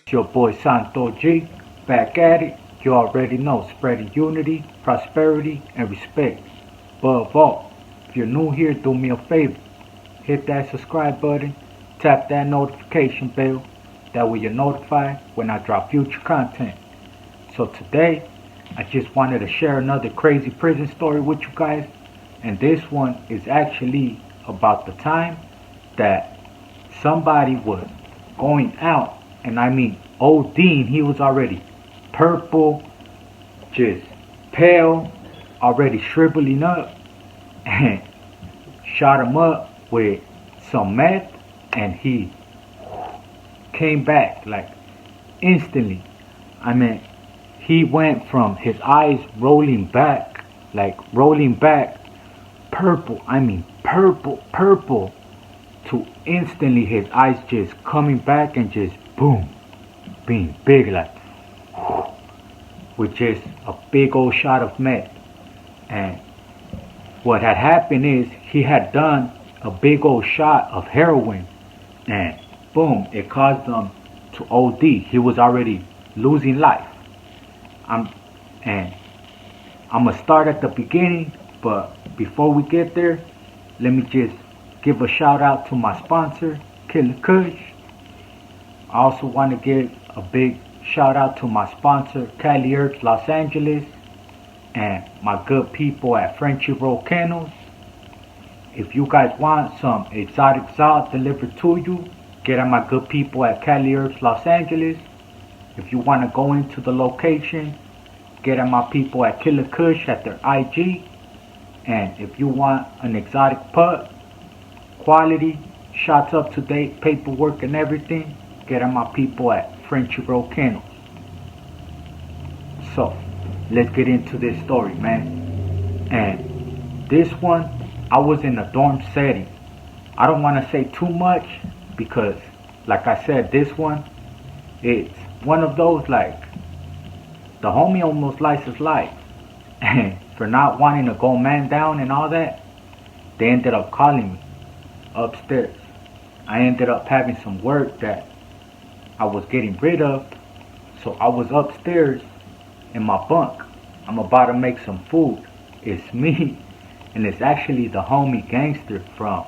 It's your boy Santo G, back at it. You already know, spreading unity, prosperity, and respect. Above all, if you're new here, do me a favor. Hit that subscribe button, tap that notification bell. That way you're notified when I drop future content. So today, I just wanted to share another crazy prison story with you guys. And this one is actually about the time that somebody was going out, and I mean ODing. He was already purple, just pale, already shriveling up, and shot him up with some meth, and he came back like instantly. I mean, he went from his eyes rolling back, like rolling back, purple, I mean purple, to instantly his eyes just coming back and just boom, being big, like with just a big old shot of meth. And what had happened is he had done a big old shot of heroin, and boom, it caused him to OD. He was already losing life. I'm and I'm gonna start at the beginning, but before we get there, let me just give a shout out to my sponsor, Killer Kush. I also want to give a big shout out to my sponsor, Cali Herbs Los Angeles, and my good people at Raw Uncut. If you guys want some exotic salt delivered to you, get at my good people at Cali Herbs Los Angeles. If you want to go into the location, get at my people at Killer Kush at their IG. And if you want an exotic put, quality, shots up to date, paperwork and everything, get at my people at Raw Uncut. So, let's get into this story, man. And this one, I was in a dorm setting. I don't want to say too much because, like I said, this one, it's one of those, like, the homie almost lost his life. And for not wanting to go man down and all that, they ended up calling me upstairs. I ended up having some work that I was getting rid of, so I was upstairs in my bunk. I'm about to make some food. It's me, and it's actually the homie gangster from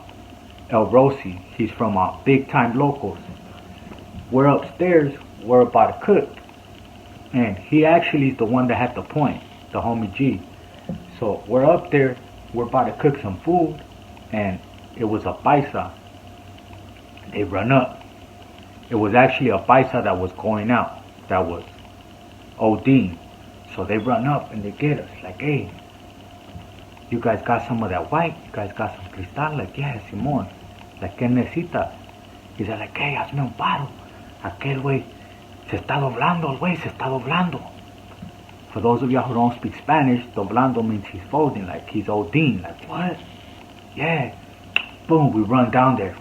El Rossi. He's from Big Time Locals. We're upstairs, we're about to cook, and he actually is the one that had the point, the homie G. So we're up there, we're about to cook some food, and it was a paisa. They run up. It was actually a paisa that was going out, that was ODing. So they run up and they get us, like, hey, you guys got some of that white? You guys got some cristal? Like, yeah, Simón. Like, ¿qué necesitas? He's like, hey, hazme un paro. Aquel güey se está doblando, el güey se está doblando. For those of y'all who don't speak Spanish, doblando means he's folding, like he's ODing. Like, what? Yeah. Boom, we run down there.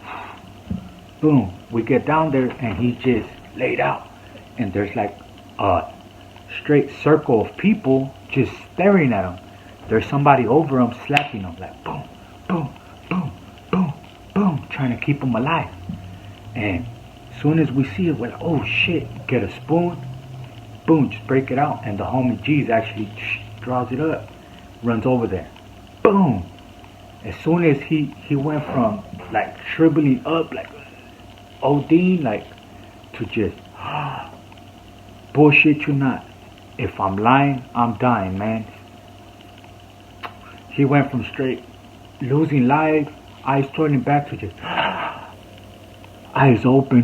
Boom, we get down there and he's just laid out. And there's like a straight circle of people just staring at him. There's somebody over him slapping him, like boom, boom, boom, boom, boom, trying to keep him alive. And as soon as we see it, we're like, oh shit, get a spoon, boom, just break it out. And the homie G's actually draws it up, runs over there, boom. As soon as he went from like shriveling up, like ODing, like, to just bullshit you not. If I'm lying, I'm dying, man. He went from straight losing life, eyes turning back, to just eyes open,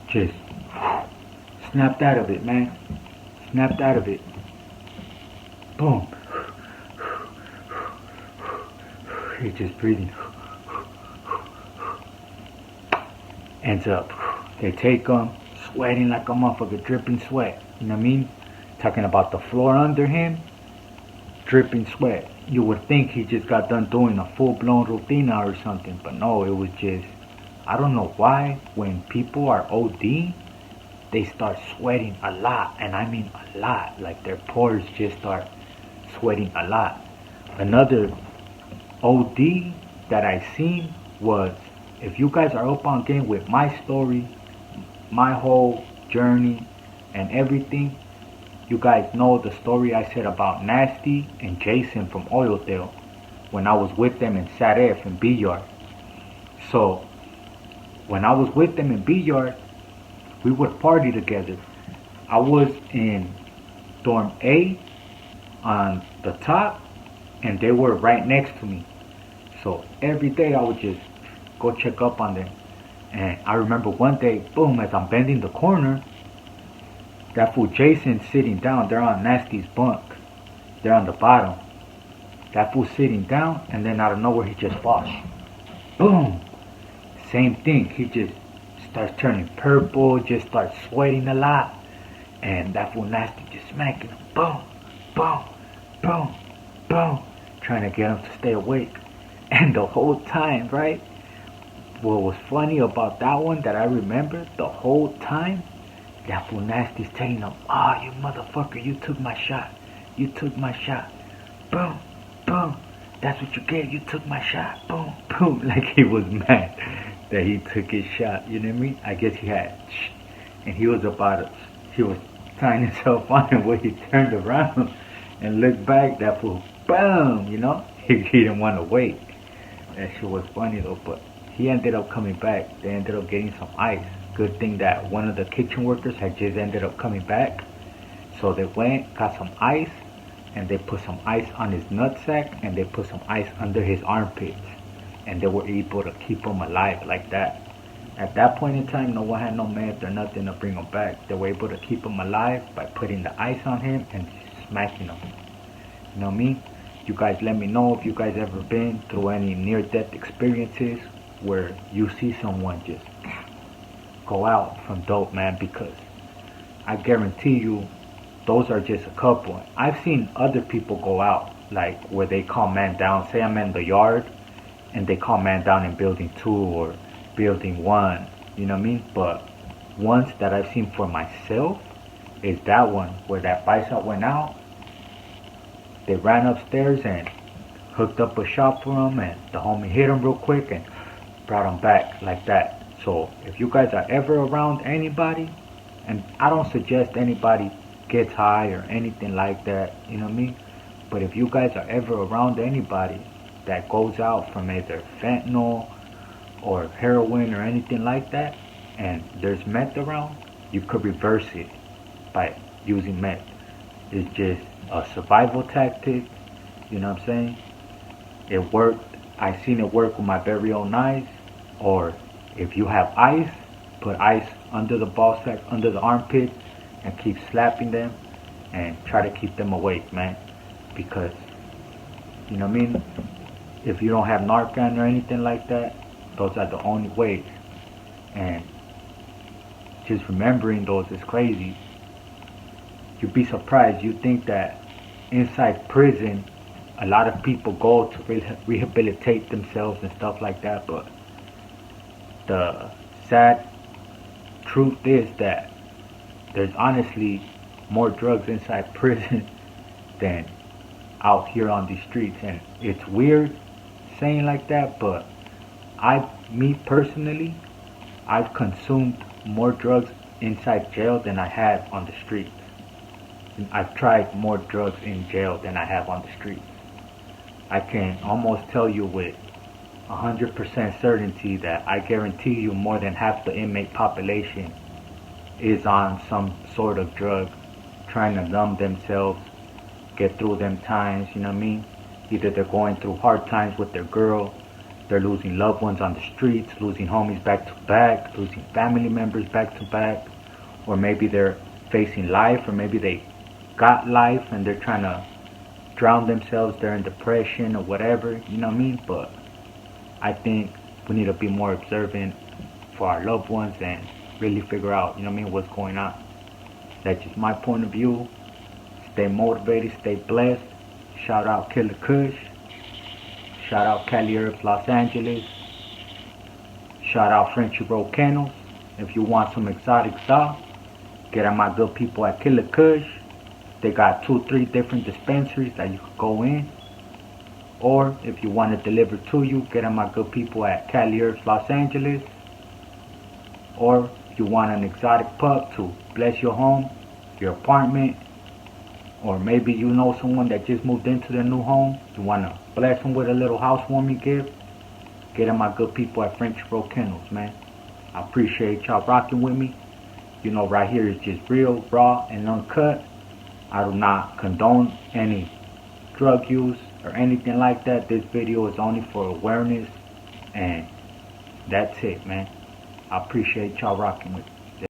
just snapped out of it, man. Snapped out of it. Boom. He's just breathing. Ends up, they take him, sweating like a motherfucker, dripping sweat. You know what I mean? Talking about the floor under him, dripping sweat. You would think he just got done doing a full-blown rutina or something, but no, it was just, I don't know why, when people are OD, they start sweating a lot, and I mean a lot. Like their pores just start sweating a lot. Another OD that I seen was, if you guys are up on game with my story, my whole journey and everything, you guys know the story I said about Nasty and Jason from Oildale when I was with them in Sat F and B Yard. So when I was with them in B Yard, we would party together. I was in dorm A on the top, and they were right next to me. So every day I would just go check up on them. And I remember one day, boom, as I'm bending the corner, that fool Jason's sitting down. They're on Nasty's bunk. They're on the bottom. That fool sitting down, and then out of nowhere he just falls. Boom. Same thing. He just starts turning purple, just starts sweating a lot. And that fool Nasty just smacking him. Boom, boom, boom, boom. Trying to get him to stay awake. And the whole time, right? What was funny about that one that I remember the whole time, that fool Nasty's telling him, "Ah, you motherfucker, you took my shot. You took my shot. Boom, boom. That's what you get. You took my shot. Boom, boom." Like he was mad that he took his shot. You know what I mean? I guess he had, and he was tying himself on, and when he turned around and looked back, that fool, boom, you know? He didn't want to wait. That shit was funny though, but he ended up coming back. They ended up getting some ice. Good thing that one of the kitchen workers had just ended up coming back. So they went, got some ice, and they put some ice on his nutsack, and they put some ice under his armpits. And they were able to keep him alive like that. At that point in time, no one had no meth or nothing to bring him back. They were able to keep him alive by putting the ice on him and smacking him. You know what I mean? You guys let me know if you guys ever been through any near-death experiences where you see someone just go out from dope, man, because I guarantee you those are just a couple. I've seen other people go out, like where they call man down. Say I'm in the yard and they call man down in building 2 or building 1, you know what I mean? But ones that I've seen for myself is that one where that bicep went out. They ran upstairs and hooked up a shot for him, and the homie hit him real quick and brought him back like that. So if you guys are ever around anybody, and I don't suggest anybody gets high or anything like that, you know what I mean? But if you guys are ever around anybody that goes out from either fentanyl or heroin or anything like that, and there's meth around, you could reverse it by using meth. It's just a survival tactic, you know what I'm saying? It worked. I seen it work with my very own eyes. Or if you have ice, put ice under the ball sack, under the armpit, and keep slapping them and try to keep them awake, man. Because, you know what I mean? If you don't have Narcan or anything like that, those are the only ways. And just remembering those is crazy. You'd be surprised. You think that inside prison, a lot of people go to rehabilitate themselves and stuff like that, but the sad truth is that there's honestly more drugs inside prison than out here on these streets. And it's weird saying like that, but me personally, I've consumed more drugs inside jail than I have on the streets. I've tried more drugs in jail than I have on the streets. I can almost tell you with 100% certainty that I guarantee you more than half the inmate population is on some sort of drug, trying to numb themselves, get through them times, you know what I mean? Either they're going through hard times with their girl, they're losing loved ones on the streets, losing homies back to back, losing family members back to back, or maybe they're facing life, or maybe they got life and they're trying to drown themselves, they're in depression or whatever, you know what I mean? But I think we need to be more observant for our loved ones and really figure out, you know what I mean, what's going on. That's just my point of view. Stay motivated, stay blessed. Shout out Killer Kush. Shout out Cali Herbs Los Angeles. Shout out Frenchy Roll Kennels. If you want some exotic stuff, get at my good people at Killer Kush. They got 2-3 different dispensaries that you could go in. Or if you want it delivered to you, get at my good people at Cali Herbs Los Angeles. Or you want an exotic pup to bless your home, your apartment, or maybe you know someone that just moved into their new home, you want to bless them with a little housewarming gift, get them my good people at French Row Kennels, man. I appreciate y'all rocking with me. You know, right here is just real, raw, and uncut. I do not condone any drug use or anything like that. This video is only for awareness, and that's it, man. I appreciate y'all rocking with me.